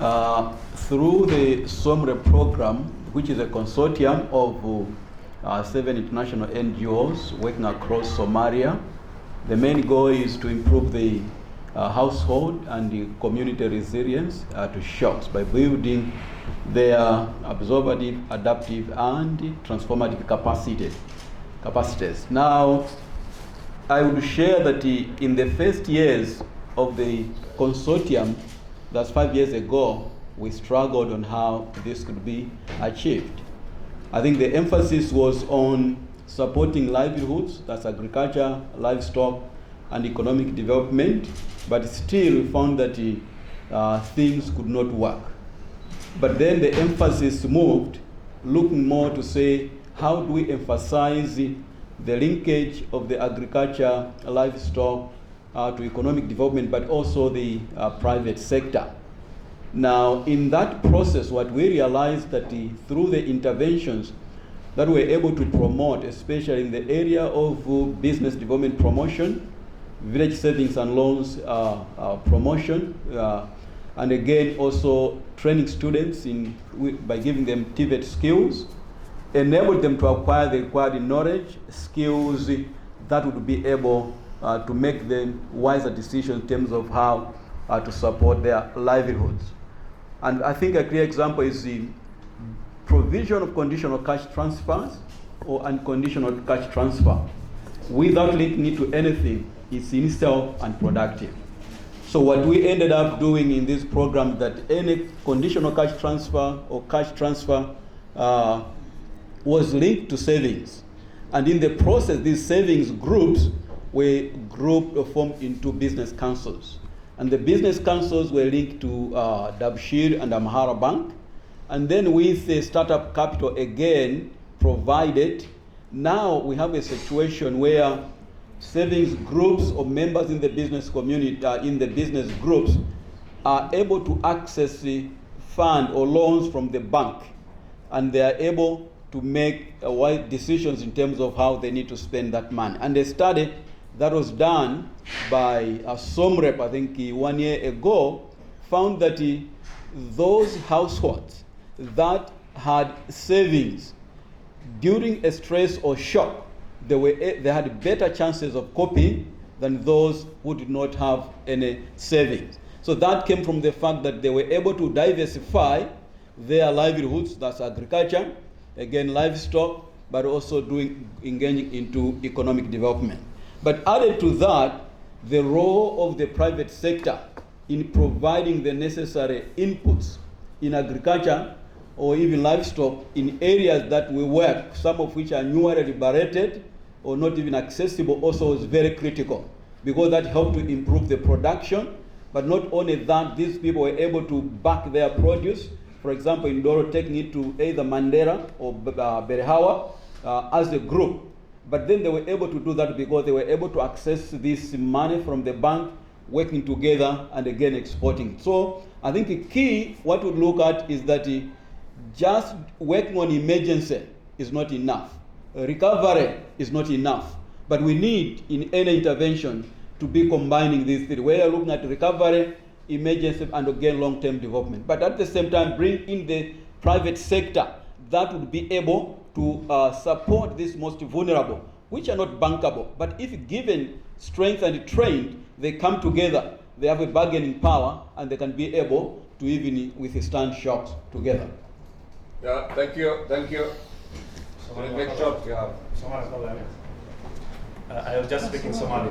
Through the SOMRE program, which is a consortium of 7 international NGOs working across Somalia, the main goal is to improve the household and the community resilience to shocks by building their absorptive, adaptive, and transformative capacities. Now, I would share that in the first years of the consortium, that's 5 years ago, we struggled on how this could be achieved. I think the emphasis was on supporting livelihoods, that's agriculture, livestock, and economic development, but still we found that things could not work. But then the emphasis moved, looking more to say, how do we emphasize the linkage of the agriculture, livestock, to economic development, but also the private sector. Now, in that process, what we realized that through the interventions that we're able to promote, especially in the area of business development promotion, village savings and loans promotion, and again also training students by giving them TVET skills, enable them to acquire the required knowledge, skills that would be able to make them wiser decisions in terms of how to support their livelihoods. And I think a clear example is the provision of conditional cash transfers or unconditional cash transfer without linking it to anything is in itself unproductive. So what we ended up doing in this program, that any conditional cash transfer or cash transfer was linked to savings. And in the process, these savings groups were grouped or formed into business councils. And the business councils were linked to Dabshir and Amhara Bank. And then with the startup capital again provided, now we have a situation where savings groups or members in the business community, in the business groups, are able to access the fund or loans from the bank. And they are able to make wise decisions in terms of how they need to spend that money. And a study that was done by SOMREP, I think 1 year ago, found that those households that had savings during a stress or shock, they had better chances of coping than those who did not have any savings. So that came from the fact that they were able to diversify their livelihoods, that's agriculture, again livestock, but also engaging into economic development. But added to that, the role of the private sector in providing the necessary inputs in agriculture or even livestock in areas that we work, some of which are newly liberated or not even accessible, also is very critical, because that helped to improve the production. But not only that, these people were able to back their produce. For example, in Doro, taking it to either Mandera or Berehawa as a group. But then they were able to do that because they were able to access this money from the bank, working together and again exporting. So I think the key, what we look at is that just working on emergency is not enough. Recovery is not enough. But we need in any intervention to be combining these three. We are looking at recovery, emergency, and again long-term development. But at the same time, bring in the private sector that would be able to support these most vulnerable, which are not bankable. But if given strength and trained, they come together, they have a bargaining power, and they can be able to even withstand shocks together. Yeah, thank you. Next job, yeah. I will just speak in Somali.